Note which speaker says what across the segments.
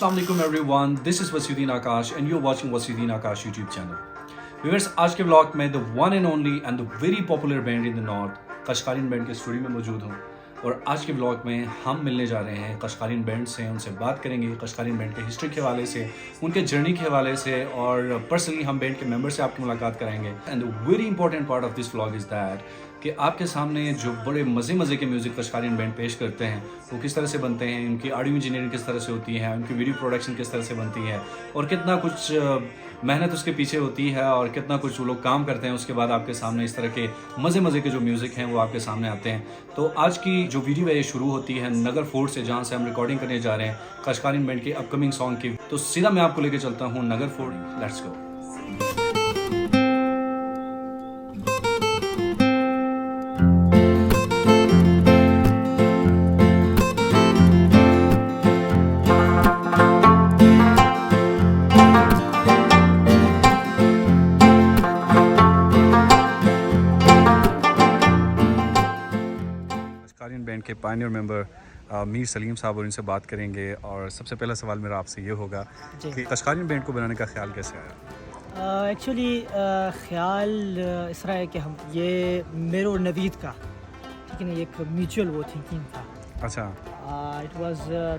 Speaker 1: Assalamu alaikum everyone, this is Wasiuddin Akash and you're watching Wasiuddin Akash YouTube channel. Viewers, आज के vlog में the one and only and the very popular band in the north कशकालीन band के studio में मौजूद हूँ और आज के व्लॉग में हम मिलने जा रहे हैं कशकालीन बैंड से, उनसे बात करेंगे कशकालीन बैंड के हिस्ट्री के हवाले से, उनके जर्नी के हवाले से और पर्सनली हम बैंड के मेंबर से आपकी मुलाकात कराएंगे। And the very important part of this vlog is that कि आपके सामने जो बड़े मज़े के म्यूज़िक कशकालीन बैंड पेश करते हैं वो किस तरह से बनते हैं, उनकी ऑडियो इंजीनियरिंग किस तरह से होती है, उनकी वीडियो प्रोडक्शन किस तरह से बनती है और कितना कुछ मेहनत उसके पीछे होती है और कितना कुछ वो लोग काम करते हैं। उसके बाद आपके सामने इस तरह के मज़े के जो म्यूज़िक हैं वो आपके सामने आते हैं। तो आज की जो वीडियो है ये शुरू होती है नगर फोर्ट से, जहाँ से हम रिकॉर्डिंग करने जा रहे हैं कशकालीन बैंड के अपकमिंग सॉन्ग की। तो सीधा मैं आपको लेकर चलता हूँ नगर फोर्ट। Let's go. बैंड के पायनियर मेंबर मीर सलीम साहब और इनसे बात करेंगे। और सबसे पहला सवाल मेरा आपसे ये होगा कि कशकालीन बैंड को बनाने का ख्याल कैसे आया?
Speaker 2: एक्चुअली ख्याल इस तरह है कि हम ये मेरे और नवीद का, ठीक है ना, एक म्यूचुअल वो थिंकिंग था।
Speaker 1: अच्छा।
Speaker 2: It was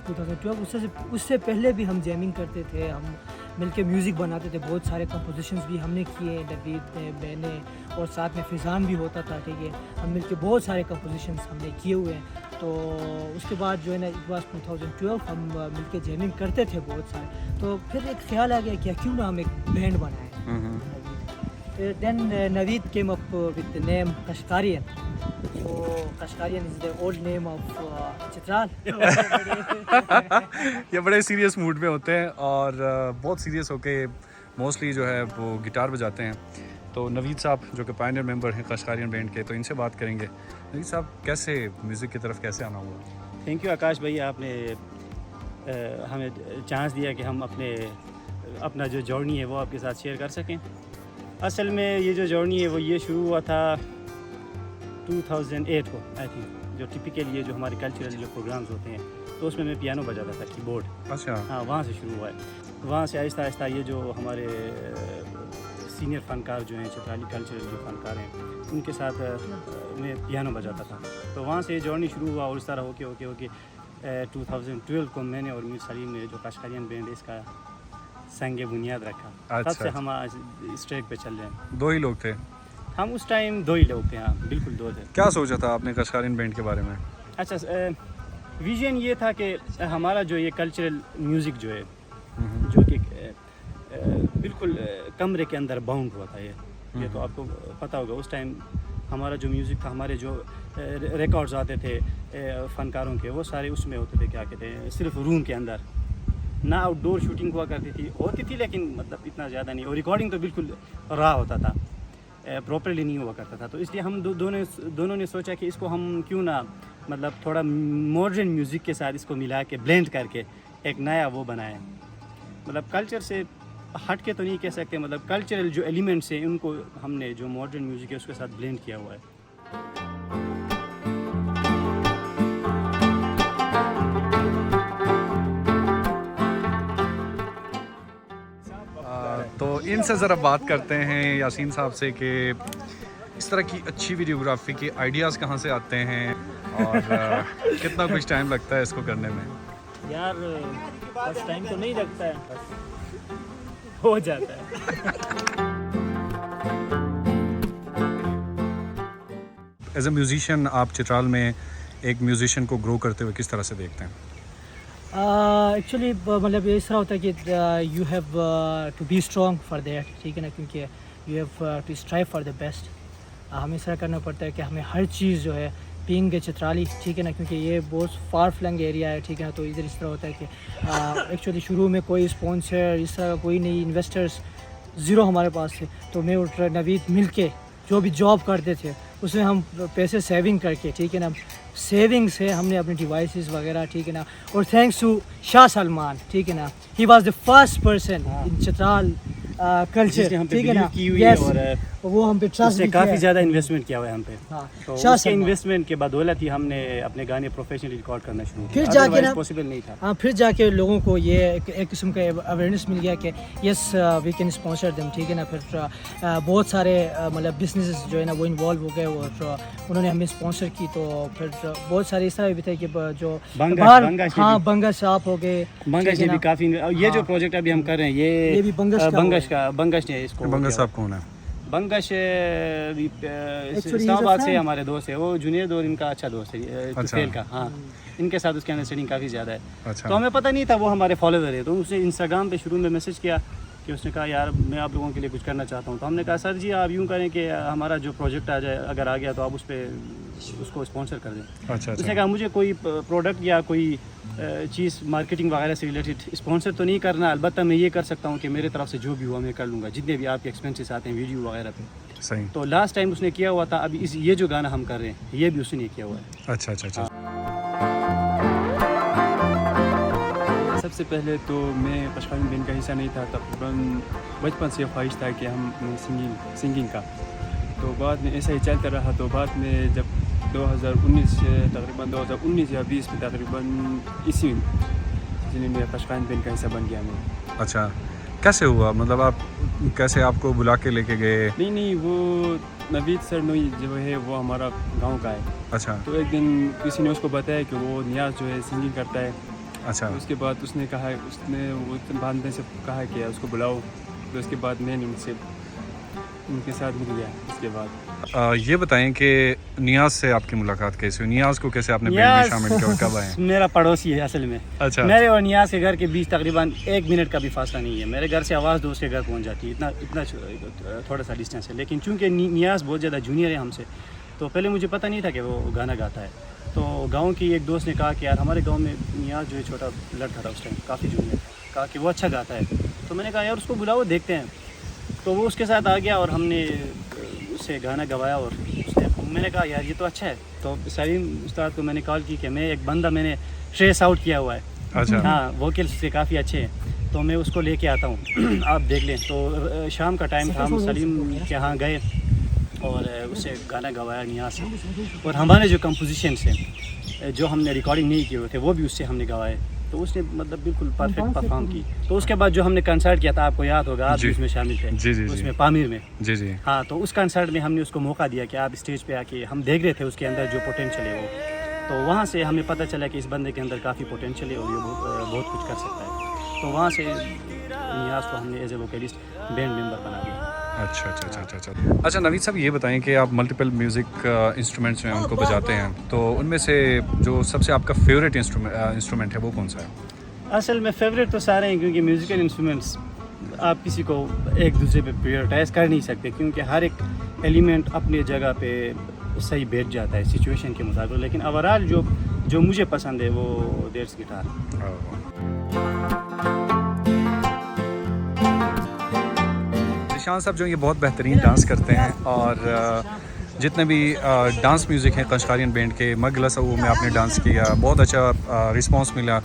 Speaker 2: 2012। उससे पहले भी हम जैमिंग करते थे, हम मिलके म्यूज़िक बनाते थे, बहुत सारे कंपोजिशंस भी हमने किए, नवीद ने, मैंने और साथ में फिजान भी होता था, ठीक है। हम मिलके बहुत सारे कंपोजिशंस हमने किए हुए हैं। तो उसके बाद जो है ना इट वाज 2012 हम मिलके जैमिंग करते थे बहुत सारे। तो फिर एक ख्याल आ गया कि क्यों ना हम एक बैंड बनाएं। Then Naveed came up with the name Kashkarian. So Kashkarian is the old name of Chitral.
Speaker 1: ये बड़े सीरियस मूड में होते हैं और बहुत सीरियस होके मोस्टली जो है वो गिटार बजाते हैं। तो नवीद साहब जो कि पायनियर मेंबर हैं कशकारियन बैंड के, तो इनसे बात करेंगे। नवीद साहब, कैसे म्यूज़िक की तरफ कैसे आना हुआ?
Speaker 3: थैंक यू आकाश भाई, आपने हमें चांस दिया कि हम अपना जो जर्नी है वो आपके साथ शेयर कर सकें। असल में ये जो जर्नी है वो ये शुरू हुआ था 2008 को, आई थिंक। जो टिपिकल ये जो हमारे कल्चरल जो प्रोग्राम्स होते हैं तो उसमें मैं पियानो बजाता था, कीबोर्ड।
Speaker 1: अच्छा।
Speaker 3: हाँ, वहाँ से शुरू हुआ है। वहाँ से आहिस्ता आहिस्ता ये जो हमारे सीनियर फ़नकार जो हैं, चित्राली कल्चरल जो फ़नकार हैं, उनके साथ मैं पियानो बजाता था। तो वहाँ से जर्नी शुरू हुआ और इस तरह होके 2012 को मैंने और मीर सलीम ने जो कशकारियन बैंड इसका संग बुनियाद रखा।
Speaker 1: अच्छा।
Speaker 3: तब से हम आज इस ट्रैक पे चल रहे हैं।
Speaker 1: दो ही लोग थे
Speaker 3: हम उस टाइम, दो ही लोग थे। हाँ, बिल्कुल दो थे।
Speaker 1: क्या सोचा था आपने कशकालीन बैंड के बारे में?
Speaker 3: अच्छा, विजन ये था कि हमारा जो ये कल्चरल म्यूज़िक जो है, जो कि बिल्कुल कमरे के अंदर बाउंड हुआ था, ये तो आपको पता होगा। उस टाइम हमारा जो म्यूज़िक था, हमारे जो रिकॉर्ड्स आते थे फ़नकारों के, वो सारे उसमें होते थे, क्या कहते हैं, सिर्फ रूम के अंदर। ना आउटडोर शूटिंग हुआ करती थी लेकिन मतलब इतना ज़्यादा नहीं, और रिकॉर्डिंग तो बिल्कुल रहा होता था, प्रॉपरली नहीं हुआ करता था। तो इसलिए हम दोनों ने सोचा कि इसको हम क्यों ना मतलब थोड़ा मॉडर्न म्यूज़िक के साथ इसको मिला के ब्लेंड करके एक नया वो बनाएं। मतलब कल्चर से हट के तो नहीं कह सकते, मतलब कल्चरल जो एलिमेंट्स हैं उनको हमने जो मॉडर्न म्यूज़िक है उसके साथ ब्लेंड किया हुआ है।
Speaker 1: तो इनसे ज़रा बात करते हैं यासीन साहब से कि इस तरह की अच्छी वीडियोग्राफी के आइडियाज़ कहाँ से आते हैं और कितना कुछ टाइम लगता है इसको करने में?
Speaker 2: यार बस टाइम तो नहीं लगता है, बस हो जाता है।
Speaker 1: एज ए म्यूजिशियन आप चित्राल में एक म्यूजिशियन को ग्रो करते हुए किस तरह से देखते हैं?
Speaker 2: एक्चुअली मतलब इस तरह होता है कि you have to be strong for that, ठीक है ना, क्योंकि you have to strive for the best. हमें इस तरह करना पड़ता है कि हमें हर चीज़ जो है पिंग चित्राली, ठीक है ना, क्योंकि ये बहुत फार फ्लंग एरिया है, ठीक है ना। तो इधर इस तरह होता है कि एक्चुअली शुरू में कोई स्पॉन्सर इस तरह कोई नहीं, इन्वेस्टर्स ज़ीरो हमारे पास थे। तो मैं और नवीद मिल के जो भी जॉब करते थे उसमें हम पैसे सेविंग करके, ठीक है ना, सेविंग से हमने अपने डिवाइसेस वगैरह, ठीक है ना। और थैंक्स टू शाह सलमान, ठीक है ना, he was the first person in Chitral culture,
Speaker 3: जिसने हम पे
Speaker 2: ठीक है ना,
Speaker 3: believe की हुई है
Speaker 2: Yes,
Speaker 3: और
Speaker 2: वो हम पे ट्रस्ट
Speaker 3: उसने
Speaker 2: भी
Speaker 3: काफ़ी
Speaker 2: किया है।
Speaker 3: ज़्यादा इन्वेस्टमेंट किया हुआ है हम पे।
Speaker 2: हाँ,
Speaker 3: तो
Speaker 2: शाह
Speaker 3: उसके
Speaker 2: सलमान।
Speaker 3: इन्वेस्टमेंट के बदौलत ही हमने अपने गाने प्रोफेशनली रिकॉर्ड करना शुरू
Speaker 2: फिर
Speaker 3: किया,
Speaker 2: जाके
Speaker 3: अदरवाइज
Speaker 2: ना
Speaker 3: पॉसिबल नहीं था।
Speaker 2: हाँ, फिर जाके लोगों को ये एक किस्म का अवेयरनेस मिल गया कि yes we can sponsor them, ठीक है ना। फिर बहुत सारे मतलब बिजनेसेस जो है ना वो इन्वॉल्व हो गए और उन्होंने हमें स्पॉन्सर की। तो फिर बहुत सारे इस तरह भी थे कि जो
Speaker 3: बंगश
Speaker 2: हाँ बंगश साहब हो गए,
Speaker 3: बंगश
Speaker 2: ठीक
Speaker 3: ने
Speaker 2: है
Speaker 3: भी
Speaker 2: ना।
Speaker 3: काफ़ी ये जो
Speaker 2: हाँ।
Speaker 3: प्रोजेक्ट अभी हम कर रहे हैं
Speaker 2: ये भी
Speaker 3: बंगश ने इसको
Speaker 1: बंगा
Speaker 3: किया
Speaker 1: साहब
Speaker 3: हुआ।
Speaker 1: कौन है?
Speaker 3: Bangash
Speaker 2: Actually,
Speaker 3: Islamabad
Speaker 2: he's a
Speaker 3: से
Speaker 2: friend.
Speaker 3: हमारे दोस्त है, वो जुनेद और इनका अच्छा दोस्त है
Speaker 1: अच्छा।
Speaker 3: तुफेल का। हाँ, इनके साथ उसकी अंडरस्टैंडिंग काफ़ी ज़्यादा है।
Speaker 1: अच्छा।
Speaker 3: तो हमें पता नहीं था वो हमारे फॉलोवर है, तो उसने इंस्टाग्राम पे शुरू में मैसेज किया कि उसने कहा यार मैं आप लोगों के लिए कुछ करना चाहता हूँ। तो हमने कहा सर जी आप यूँ करें कि हमारा जो प्रोजेक्ट आ जाए, अगर आ गया तो आप उसको स्पॉन्सर कर दें।
Speaker 1: अच्छा
Speaker 3: उसने कहा मुझे कोई प्रोडक्ट या कोई चीज़ मार्केटिंग वगैरह से रिलेटेड स्पॉन्सर तो नहीं करना, अलबत्ता मैं ये कर सकता हूँ कि मेरे तरफ से जो भी हुआ मैं कर लूँगा, जितने भी आपके एक्सपेंसेस आते हैं वीडियो वगैरह पे।
Speaker 1: सही।
Speaker 3: तो लास्ट टाइम उसने किया हुआ था, अभी ये जो गाना हम कर रहे हैं ये भी उसने किया हुआ है।
Speaker 1: अच्छा अच्छा अच्छा।
Speaker 4: सबसे पहले तो मैं कश्कालीन बैंड का हिस्सा नहीं था, तकरीबन बचपन से ख्वाहिश था कि हम सिंगिंग का। तो बाद में ऐसा ही चलता रहा। तो बाद में जब 2019 से तकरीबन 2019 या 20 में तकरीबन इसी में कश्कालीन बैंड का हिस्सा बन गया मैं।
Speaker 1: अच्छा, कैसे हुआ? मतलब आप कैसे आपको बुला के लेके गए?
Speaker 4: नहीं, वो नवीद सर नोई जो है वो हमारा गांव का है।
Speaker 1: अच्छा
Speaker 4: तो एक दिन किसी ने उसको बताया कि वो नियाज़ जो है सिंगिंग करता है।
Speaker 1: अच्छा
Speaker 4: तो उसके बाद उसने वो बांधने से कहा कि उसको बुलाओ। तो उसके बाद मैंने उनके साथ मिल गया। उसके बाद
Speaker 1: ये बताएं कि नियाज से आपकी मुलाकात कैसे हुई? नियाज को कैसे आपने बैंड में शामिल किया और कब आए?
Speaker 3: मेरा पड़ोसी है असल में।
Speaker 1: अच्छा।
Speaker 3: मेरे और नियाज के घर के बीच तकरीबन 1 मिनट का भी फासला नहीं है। मेरे घर से आवाज़ दोस्त के घर पहुंच जाती है, इतना थोड़ा सा डिस्टेंस है। लेकिन चूंकि नियाज बहुत ज़्यादा जूनियर है हमसे, तो पहले मुझे पता नहीं था कि वो गाना गाता है। तो गांव की एक दोस्त ने कहा कि यार हमारे गांव में नियाज जो है छोटा लड़का था उस टाइम, काफ़ी जूनियर, कहा कि वो अच्छा गाता है। तो मैंने कहा यार उसको बुलाओ देखते हैं। तो वो उसके साथ आ गया और हमने उससे गाना गवाया और मैंने कहा यार ये तो अच्छा है। तो सलीम उस्ताद को मैंने कॉल की कि मैंने ट्रेस आउट किया हुआ है।
Speaker 1: अच्छा।
Speaker 3: हाँ, वोकल्स से काफ़ी अच्छे हैं, तो मैं उसको लेके आता हूँ आप देख लें। तो शाम का टाइम था, हम सलीम के यहाँ गए और उसे गाना गवाया नियाज से। और हमारे जो कंपोजिशंस हैं जो हमने रिकॉर्डिंग नहीं किए हुए थे वो भी उससे हमने गवाए। तो उसने मतलब बिल्कुल परफेक्ट परफॉर्म की। तो उसके बाद जो हमने कंसर्ट किया था, आपको याद होगा, आप भी उसमें शामिल थे।
Speaker 1: जी, जी, जी।
Speaker 3: उसमें पामीर में।
Speaker 1: जी जी।
Speaker 3: हाँ, तो उस कंसर्ट में हमने उसको मौका दिया कि आप स्टेज पे आके, हम देख रहे थे उसके अंदर जो पोटेंशियल है वो। तो वहाँ से हमें पता चला कि इस बंदे के अंदर काफ़ी पोटेंशियल है और ये बहुत कुछ कर सकता है। तो वहाँ से नियाज को हमने as a vocalist band member बना दिया।
Speaker 1: अच्छा अच्छा अच्छा अच्छा अच्छा। अच्छा नवीद साहब, ये बताएं कि आप मल्टीपल म्यूज़िक इंस्ट्रूमेंट्स जो हैं उनको बजाते हैं, तो उनमें से जो सबसे आपका फेवरेट इंस्ट्रूमेंट है वो कौन सा है?
Speaker 3: असल में फेवरेट तो सारे हैं, क्योंकि म्यूज़िकल इंस्ट्रूमेंट्स आप किसी को एक दूसरे पे प्रायोरिटाइज कर नहीं सकते, क्योंकि हर एक एलिमेंट अपनी जगह पे सही बैठ जाता है सिचुएशन के मुताबिक। लेकिन ओवरऑल जो मुझे पसंद है वो दैट्स गिटार।
Speaker 1: निशान साहब जो ये बहुत बेहतरीन डांस करते हैं और जितने भी डांस म्यूज़िक हैं कश्कालीन बैंड के, मगला सऊ में आपने डांस किया, बहुत अच्छा रिस्पांस मिला।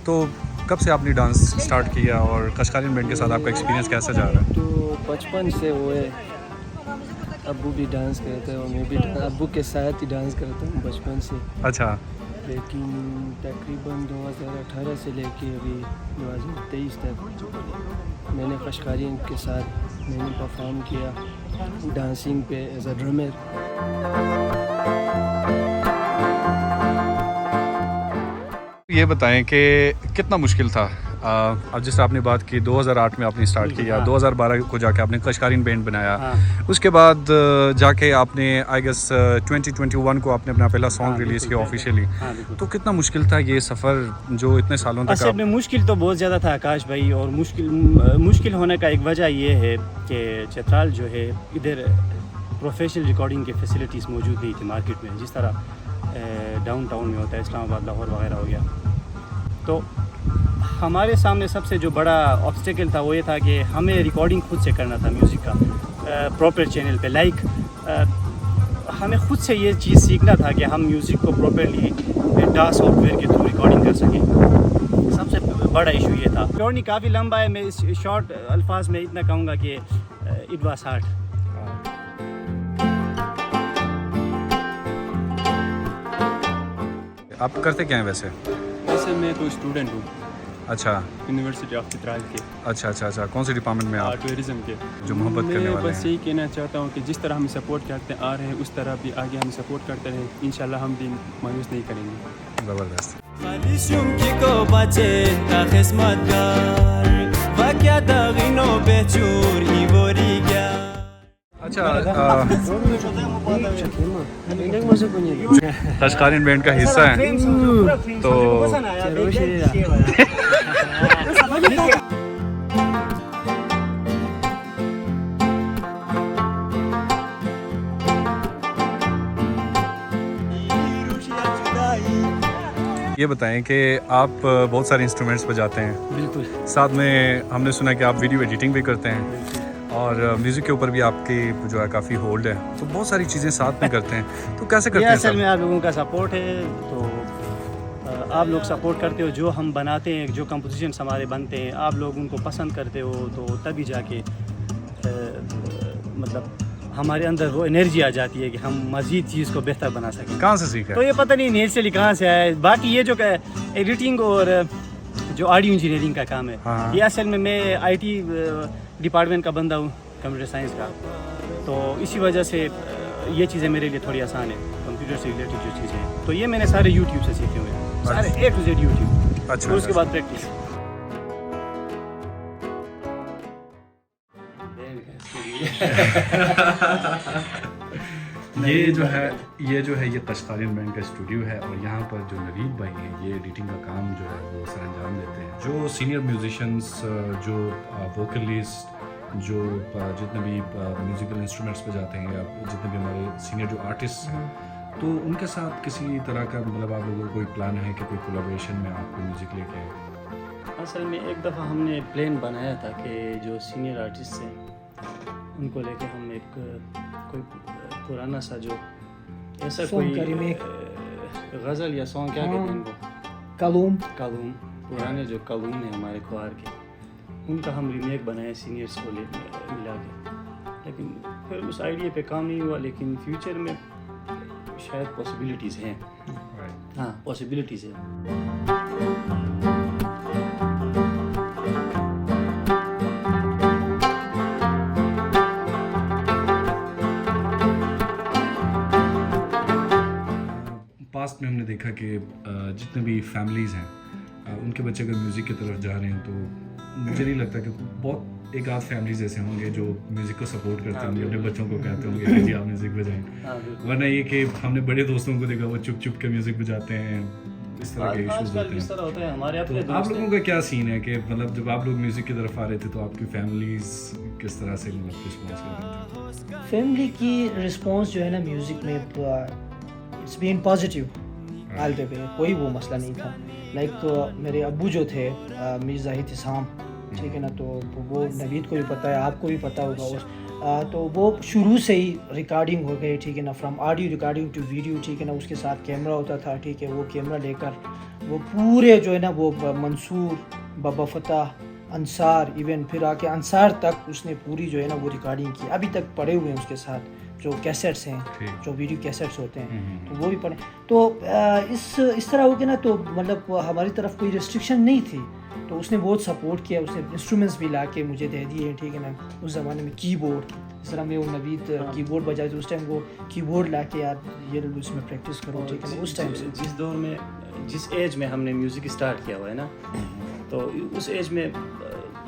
Speaker 1: तो कब से आपने डांस स्टार्ट किया और कश्कालीन बैंड के साथ आपका एक्सपीरियंस कैसा जा रहा है?
Speaker 5: तो बचपन से हुए, अब्बू भी डांस करते हैं और मैं भी अब्बू के साथ ही डांस करता हूँ बचपन से।
Speaker 1: अच्छा।
Speaker 5: लेकिन तकरीबन 2018 से लेके अभी 2023 तक मैंने कश्कालीन के साथ मैंने परफॉर्म किया डांसिंग पे एज अ ड्रमर।
Speaker 1: ये बताएं कि कितना मुश्किल था? अब जैसे आपने बात की 2008 में आपने स्टार्ट किया, 2012 को जाके आपने कश्कालीन बैंड बनाया।
Speaker 3: हाँ।
Speaker 1: उसके बाद जाके आपने आई गेस 2021 को आपने अपना पहला सॉन्ग रिलीज़ किया ऑफिशियली। तो कितना मुश्किल था ये सफ़र जो इतने सालों तक?
Speaker 3: असल में मुश्किल तो बहुत ज़्यादा था आकाश भाई, और मुश्किल होने का एक वजह ये है कि चित्राल जो है इधर प्रोफेशनल रिकॉर्डिंग की फैसिलिटीज़ मौजूद नहीं थी मार्केट में, जिस तरह डाउन टाउन में होता है, इस्लामाबाद, लाहौर वगैरह हो गया। तो हमारे सामने सबसे जो बड़ा ऑब्स्टेकल था वो ये था कि हमें रिकॉर्डिंग खुद से करना था म्यूज़िक का प्रॉपर चैनल पे। लाइक हमें खुद से ये चीज़ सीखना था कि हम म्यूज़िक को प्रॉपरली डा सॉफ्टवेयर के थ्रू रिकॉर्डिंग कर सकें। सबसे बड़ा इशू ये था। जर्नी काफ़ी लंबा है, मैं इस शॉर्ट अल्फाज में इतना कहूँगा कि इट वाज हार्ड।
Speaker 1: आप करते क्या हैं वैसे?
Speaker 4: वैसे मैं तो स्टूडेंट हूँ
Speaker 1: अच्छा
Speaker 4: यूनिवर्सिटी ऑफ चित्राल के,
Speaker 1: अच्छा, कौन से डिपार्टमेंट में आप?
Speaker 4: टूरिज़म के।
Speaker 1: जो मोहब्बत करने
Speaker 4: मैं
Speaker 1: वाले
Speaker 4: बस
Speaker 1: हैं।
Speaker 4: यही कहना चाहता हूँ कि जिस तरह हम सपोर्ट करते आ रहे हैं उस तरह भी आगे हम सपोर्ट करते रहें, इंशाल्लाह हम भी मायूस नहीं करेंगे।
Speaker 1: ज़बरदस्त। अच्छा, कशकालीन बैंड का हिस्सा है तो ये बताएं कि आप बहुत सारे इंस्ट्रूमेंट्स बजाते हैं,
Speaker 2: बिल्कुल।
Speaker 1: साथ में हमने सुना कि आप वीडियो एडिटिंग भी करते हैं और म्यूज़िक के ऊपर भी आपकी जो है काफ़ी होल्ड है, तो बहुत सारी चीज़ें साथ में करते हैं, तो कैसे
Speaker 3: ये
Speaker 1: करते हैं
Speaker 3: असल
Speaker 1: सब?
Speaker 3: में आप लोगों का सपोर्ट है, तो आप लोग सपोर्ट करते हो, जो हम बनाते हैं, जो कंपोजिशंस हमारे बनते हैं, आप लोग उनको पसंद करते हो, तो तभी जाके मतलब हमारे अंदर वो एनर्जी आ जाती है कि हम मज़ीद चीज़ को बेहतर बना सकें।
Speaker 1: कहाँ से सीखा
Speaker 3: तो
Speaker 1: है?
Speaker 3: ये पता नहीं नेचुरली कहाँ से आया है। बाकी ये जो एडिटिंग और जो ऑडियो इंजीनियरिंग का काम है,
Speaker 1: हाँ।
Speaker 3: ये असल में मैं IT डिपार्टमेंट का बंदा हूँ, कंप्यूटर साइंस का, तो इसी वजह से ये चीज़ें मेरे लिए थोड़ी आसान है, कंप्यूटर से रिलेटेड जो चीज़ें हैं, तो ये मैंने सारे यूट्यूब से सीखे हुए हैं, सारे A to Z यूट्यूब।
Speaker 1: अच्छा,
Speaker 3: और उसके
Speaker 1: अच्छा।
Speaker 3: बाद प्रैक्टिस।
Speaker 1: ये जो है ये कशकालीन बैंड का स्टूडियो है और यहाँ पर जो नवीद भाई हैं ये एडिटिंग का काम जो है वो सर अंजाम देते हैं। जो सीनियर म्यूजिशियंस, जो वोकलिस्ट, जो जितने भी म्यूजिकल इंस्ट्रूमेंट्स पे जाते हैं या जितने भी हमारे सीनियर जो आर्टिस्ट हैं, तो उनके साथ किसी तरह का मतलब आप लोगों को कोई प्लान है कि कोई कोलैबोरेशन में आप कोई म्यूज़िक लेके आए?
Speaker 3: असल में एक दफ़ा हमने प्लान बनाया था कि जो सीनियर आर्टिस्ट हैं उनको लेके हम एक कोई पुराना सा जो ऐसा
Speaker 2: Song
Speaker 3: कोई
Speaker 2: का remake।
Speaker 3: गज़ल या सॉन्ग क्या कहते हैं उनको,
Speaker 2: कलूम।
Speaker 3: कलूम, पुराने जो कलूम हैं हमारे ख्वार के, उनका हम रीमेक बनाए सीनियर्स को मिला के, लेकिन फिर उस आइडिया पे काम नहीं हुआ, लेकिन फ्यूचर में शायद पॉसिबिलिटीज़ हैं। हाँ, पॉसिबिलिटीज़ है।
Speaker 1: पास्ट में हमने देखा कि जितने भी फैमिलीज़ हैं उनके बच्चे अगर म्यूज़िक की तरफ जा रहे हैं तो मुझे नहीं लगता कि बहुत एक आध फैमिलीज ऐसे होंगे जो म्यूज़िक को सपोर्ट करते होंगे, अपने बच्चों को कहते होंगे कि जी आप म्यूज़िक बजाएं,
Speaker 3: हाँ, बिल्कुल।
Speaker 1: वरना ये कि हमने बड़े दोस्तों को देखा वो चुप चुप के म्यूज़िक बजाते हैं, इस तरह के इश्यूज
Speaker 3: आजकल
Speaker 1: होते
Speaker 3: इस
Speaker 1: हैं।
Speaker 3: तरह होता है हमारे अपने
Speaker 1: तो आप
Speaker 3: दोस्त
Speaker 1: लोगों का क्या सीन है कि मतलब जब आप लोग म्यूज़िक की तरफ आ रहे थे तो आपकी फैमिलीज किस तरह से मतलब रिस्पॉन्स कर रहे थे?
Speaker 2: फैमिली की रिस्पॉन्स जो है ना म्यूज़िक में, it's been positive all the way, कोई वो मसला नहीं था। लाइक मेरे अब्बू जो थे मीर जाहिद इस्हाम, ठीक है ना, तो वो नवीद को भी पता है, आपको भी पता होगा उस तो वो शुरू से ही रिकॉर्डिंग हो गई, ठीक है ना, from audio recording to video, ठीक है ना, उसके साथ कैमरा होता था, ठीक है, वो कैमरा लेकर वो पूरे जो है ना वो मंसूर, बाबा फतेह, अंसार, इवन फिर आके अंसार तक उसने पूरी जो है ना वो रिकॉर्डिंग की, अभी तक पड़े हुए हैं उसके साथ जो कैसेट्स हैं, जो वीडियो कैसेट्स होते हैं, तो वो भी पढ़े। तो इस तरह हो गया ना, तो मतलब हमारी तरफ कोई रिस्ट्रिक्शन नहीं थी, तो उसने बहुत सपोर्ट किया, उसने इंस्ट्रूमेंट्स भी ला के मुझे दे दिए, ठीक है ना। उस ज़माने में कीबोर्ड, जिस तरह में वो नवीद कीबोर्ड बजाए थे, उस टाइम वो कीबोर्ड ला के यार ये लो इसमें प्रैक्टिस करो, ठीक है ना। उस टाइम से
Speaker 3: जिस दौर में, जिस एज में हमने म्यूज़िक स्टार्ट किया हुआ है ना, तो उस एज में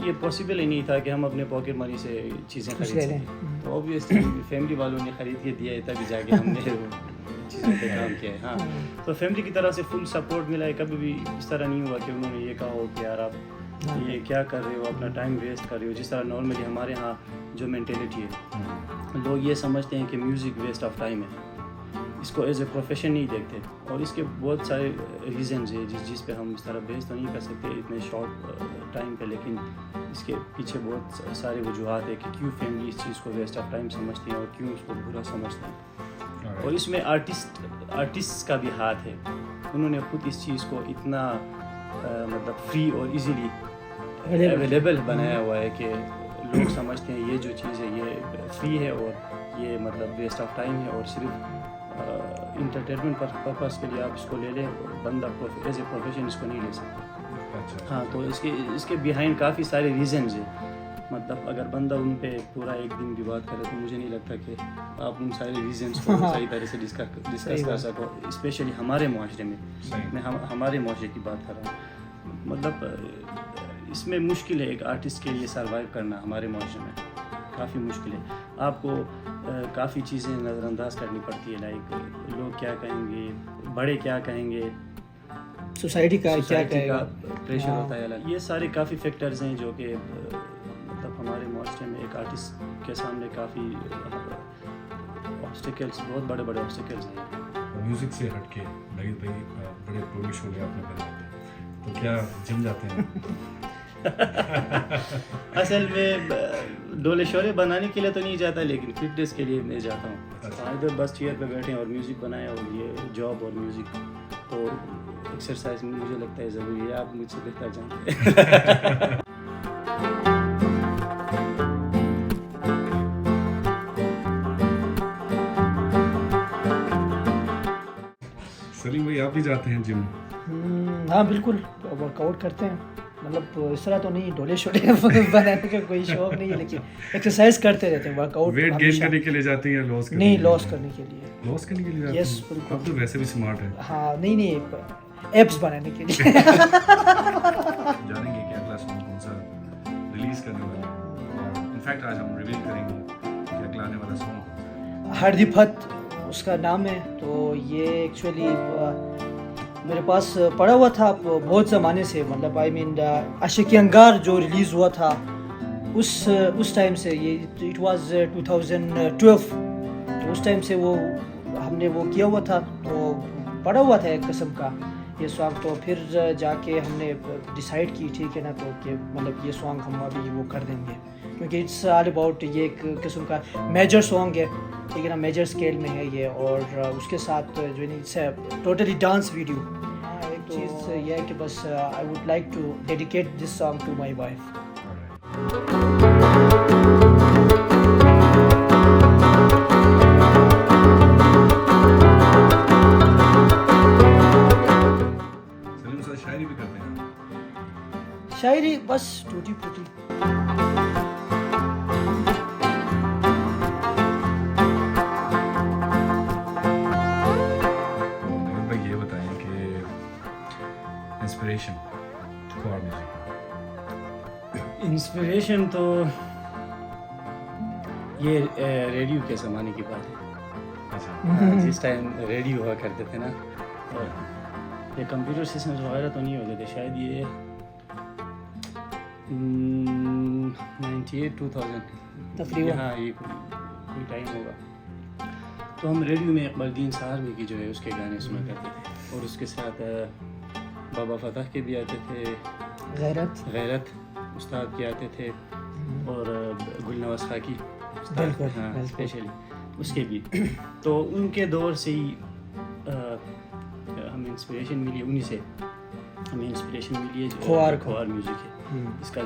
Speaker 3: ये पॉसिबल ही नहीं था कि हम अपने पॉकेट मनी से चीज़ें
Speaker 2: कुछ
Speaker 3: खरीद
Speaker 2: ले लें।
Speaker 3: सकें। तो ऑब्वियसली फैमिली वालों ने ख़रीद के दिया है, तभी जाके हमने चीज़ों पे काम किया है। हाँ, तो फैमिली की तरफ से फुल सपोर्ट मिला है, कभी भी इस तरह नहीं हुआ कि उन्होंने ये कहा हो कि यार आप ये क्या कर रहे हो, अपना टाइम वेस्ट कर रहे हो। जिस तरह नॉर्मली हमारे यहाँ जो मेंटेलिटी है, लोग ये समझते हैं कि म्यूज़िक वेस्ट ऑफ टाइम है, इसको एज ए प्रोफेशन नहीं देखते, और इसके बहुत सारे रीज़न्स है जिस पे हम इस तरह बेस तो नहीं कर सकते इतने शॉर्ट टाइम पे, लेकिन इसके पीछे बहुत सारे वजूहत है कि क्यों फैमिली इस चीज़ को वेस्ट ऑफ टाइम समझती है और क्यों उसको बुरा समझते हैं। और इसमें आर्टिस्ट का भी हाथ है। उन्होंने खुद इस चीज़ को इतना मतलब फ्री और इजीली अवेलेबल बनाया हुआ है कि लोग समझते हैं ये जो चीज़ है ये फ्री है और ये मतलब वेस्ट ऑफ टाइम है, और सिर्फ इंटरटेनमेंट पर्पस के लिए आप इसको ले लें, बंदा एज ए प्रोफेशन इसको नहीं ले सकता।
Speaker 1: अच्छा।
Speaker 3: हाँ, तो इसके बिहाइंड काफ़ी सारे रीजंस हैं। मतलब अगर बंदा उन पे पूरा एक दिन भी बात करे तो मुझे नहीं लगता कि आप उन सारे रीजंस को सही तरह से डिस्कस कर सको, स्पेशली हमारे माशरे में। मैं हमारे माशरे की बात कर रहा हूँ। मतलब इसमें मुश्किल है एक आर्टिस्ट के लिए सर्वाइव करना हमारे माशरे में, काफ़ी मुश्किल है। आपको काफ़ी चीज़ें नज़रअंदाज करनी पड़ती है, लाइक लोग क्या कहेंगे, बड़े क्या कहेंगे,
Speaker 2: सोसाइटी का क्या
Speaker 3: सोसाइटी का
Speaker 2: कहेगा,
Speaker 3: प्रेशर होता है अलग। ये सारे काफ़ी फैक्टर्स हैं जो कि मतलब हमारे माशरे में एक आर्टिस्ट के सामने काफ़ी ऑब्स्टिकल्स, बहुत बड़े बड़े ऑब्स्टिकल्स हैं।
Speaker 1: म्यूजिक से हटके नवीद भाई बड़े प्रोग्रेस शो आपने बनाते हैं, तो क्या जिम जाते हैं?
Speaker 3: असल में डोले शोले बनाने के लिए तो नहीं जाता, लेकिन फिटनेस के लिए मैं जाता हूँ। इधर बस चेयर पे बैठे और म्यूज़िक बनाए, और ये जॉब और म्यूज़िक, तो एक्सरसाइज मुझे लगता है ज़रूरी है। आप मुझसे बेहतर जानते हैं।
Speaker 1: सलीम भाई आप भी जाते हैं जिम?
Speaker 2: हाँ बिल्कुल, वर्कआउट करते हैं। मतलब इस तरह तो नहीं डोले शोले बनाने का कोई शौक नहीं है, लेकिन एक्सरसाइज करते रहते हैं, वर्कआउट।
Speaker 1: वेट गेन करने के लिए जाते हैं या लॉस करने
Speaker 2: नहीं,
Speaker 1: के
Speaker 2: लॉस करने के लिए।
Speaker 1: लिए? लॉस करने के लिए जाते
Speaker 2: Yes,
Speaker 1: हैं?
Speaker 2: बिल्कुल।
Speaker 1: अब तो वैसे भी स्मार्ट है।
Speaker 2: हाँ नहीं, एब्स बनाने के लिए।
Speaker 1: जानेंगे कि अगला सॉन्ग कौन सा रिलीज करने वाला है, और इनफैक्ट आज हम रिवील करेंगे कि अगला आने वाला सॉन्ग कौन सा है।
Speaker 2: हरदीपत उसका नाम है। तो ये एक्चुअली मेरे पास पड़ा हुआ था बहुत ज़माने से, मतलब आई मीन आशिकी अंगार जो रिलीज़ हुआ था उस टाइम से, ये इट वाज 2012, तो उस टाइम से वो हमने वो किया हुआ था, तो पड़ा हुआ था एक किस्म का ये सॉन्ग। तो फिर जाके हमने डिसाइड की, ठीक है ना, तो कि मतलब ये सॉन्ग हम अभी वो कर देंगे, क्योंकि इट्स ऑल अबाउट, ये एक किस्म का मेजर सॉन्ग है, ठीक है ना, मेजर स्केल में है ये, और उसके साथ जो है इट्स टोटली डांस वीडियो। एक चीज़ ये है कि बस I would like to dedicate this song to my wife.
Speaker 1: Salim sir शायरी भी करते हैं?
Speaker 2: शायरी बस टूटी फूटी।
Speaker 1: नवीद भाई ये बताएं कि इंस्पिरेशन फॉर म्यूजिक।
Speaker 3: इंस्पिरेशन तो ये रेडियो के ज़माने की बात है।
Speaker 1: अच्छा।
Speaker 3: जिस टाइम रेडियो हुआ करते थे ना, और ये कंप्यूटर सिस्टम्स वगैरह तो नहीं होते थे, शायद ये 98-2000
Speaker 2: तकरीबन।
Speaker 3: हाँ, ये कोई टाइम होगा। तो हम रेडियो में इकबाल साहब की जो है उसके गाने सुना करते थे, और उसके साथ बाबा फतह के भी आते थे, गैरत उस्ताद के आते थे, और गुलनवाज खाकी उस्ताद,
Speaker 2: बिल्कुल,
Speaker 3: हाँ
Speaker 2: बिल्कुल।
Speaker 3: स्पेशली उसके भी। तो उनके दौर से ही हमें इंस्पिरेशन मिली, उन्हीं से हमें इंस्पिरेशन मिली है। खोआर म्यूज़िक है, इसका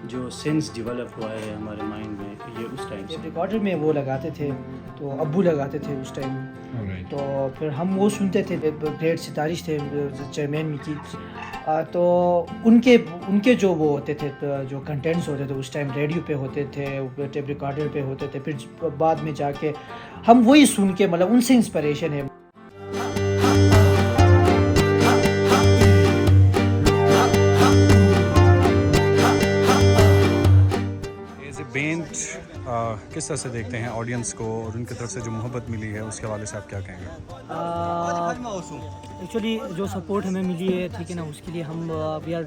Speaker 3: जो सेंस डेवलप हुआ है हमारे माइंड में, ये उस टाइम से।
Speaker 2: रिकॉर्डर में वो लगाते थे, तो अब्बू लगाते थे उस टाइम।
Speaker 1: Alright.
Speaker 2: तो फिर हम वो सुनते थे, ग्रेट सितारिश थे चेयरमैन मिकी, तो उनके जो वो होते थे, जो कंटेंट्स होते थे उस टाइम रेडियो पे होते थे, टेप रिकॉर्डर पे होते थे, फिर बाद में जाके हम वही सुन के, मतलब उनसे इंस्पिरेशन है।
Speaker 1: बैंड किस तरह से देखते हैं ऑडियंस को, और उनकी तरफ से जो मोहब्बत मिली है उसके हवाले से आप क्या कहेंगे?
Speaker 2: एक्चुअली जो सपोर्ट हमें मिली है, ठीक है ना, उसके लिए हम वी आर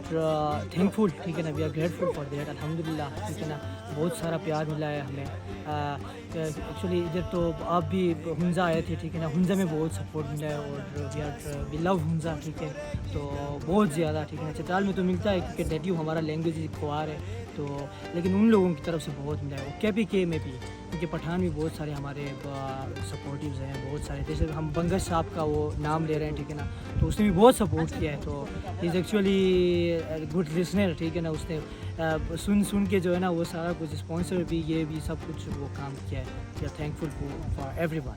Speaker 2: थैंकफुल, ठीक है ना, we are grateful for that, अल्हम्दुलिल्लाह, ठीक है ना। बहुत सारा प्यार मिला है हमें। एक्चुअली इधर तो आप भी हुंजा आए थे, ठीक है ना, हुंजा में बहुत सपोर्ट मिला है, और वी लव हुंजा, ठीक है, तो बहुत ज़्यादा, ठीक है ना। चित्राल में तो मिलता है क्योंकि नेटिव हमारा लैंग्वेज खोआर है, तो लेकिन उन लोगों की तरफ से बहुत मिला है, और KPK में भी, क्योंकि पठान भी बहुत सारे हमारे सपोर्टिव्स हैं, बहुत सारे, जैसे हम बंगश साहब का वो नाम ले रहे हैं, ठीक है ना, तो उसने भी बहुत सपोर्ट किया है, तो इज़ एक्चुअली गुड लिसनर, ठीक है ना, उसने सुन के जो है ना वो सारा कुछ स्पॉन्सर भी, ये भी सब कुछ वो काम किया है। We are thankful for everyone.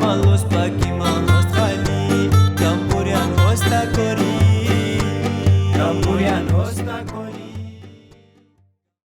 Speaker 6: malos plaki malos khali Kampurian hosta kori Kampurian hosta kori